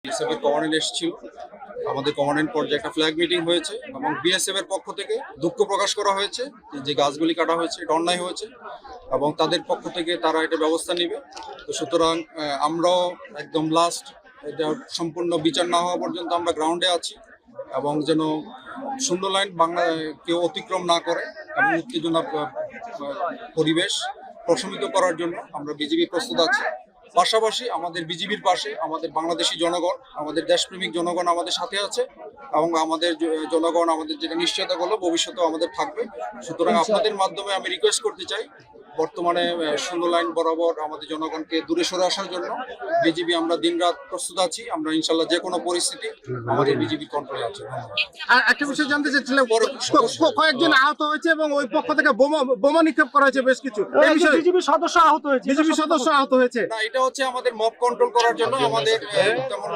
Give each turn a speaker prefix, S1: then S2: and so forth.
S1: BSF এর commandant এসেছিল, আমাদের কমান্ডেন্ট পর্যায়ে একটা ফ্ল্যাগ মিটিং হয়েছে এবং বিএসএফ এর পক্ষ থেকে দুঃখ প্রকাশ করা হয়েছে যে গাছগুলি কাটা হয়েছে, এটা অন্যায় হয়েছে এবং তাদের পক্ষ থেকে তারা এটা ব্যবস্থা নেবে। তো সুতরাং আমরাও একদম লাস্ট এটা সম্পূর্ণ বিচার না হওয়া পর্যন্ত আমরা গ্রাউন্ডে আছি এবং যেন শূন্য লাইন বাংলা কেউ অতিক্রম না করে এবং উত্তেজনা পরিবেশ প্রশমিত করার জন্য আমরা বিজিবি প্রস্তুত আছি। পাশাপাশি আমাদের বিজিবির পাশে আমাদের বাংলাদেশি জনগণ, আমাদের দেশপ্রেমিক জনগণ আমাদের সাথে আছে এবং আমাদের জনগণ আমাদের যেটা নিশ্চয়তা করলো ভবিষ্যতেও আমাদের থাকবে। সুতরাং আপনাদের মাধ্যমে আমি রিকোয়েস্ট করতে চাই, বর্তমানে শূন্য লাইন বরাবর আমাদের জনগণকে দূরে সরে আসার জন্য বিজিবি আমরা দিনরাত প্রস্তুত আছি। আমরা ইনশাল্লাহ যে কোনো পরিস্থিতি আমাদের বিজিবি কন্ট্রোলে আছে।
S2: আর একটা বিষয় জানতে চাচ্ছিলাম, কয়েকজন আহত হয়েছে এবং ওই পক্ষ থেকে বোমা নিক্ষেপ করা হয়েছে বেশ কিছু।
S3: বিজেপি সদস্য আহত হয়েছে।
S2: বিজেপি সদস্য আহত হয়েছে।
S1: না, এটা হচ্ছে আমাদের মব কন্ট্রোল করার জন্য আমাদের তেমন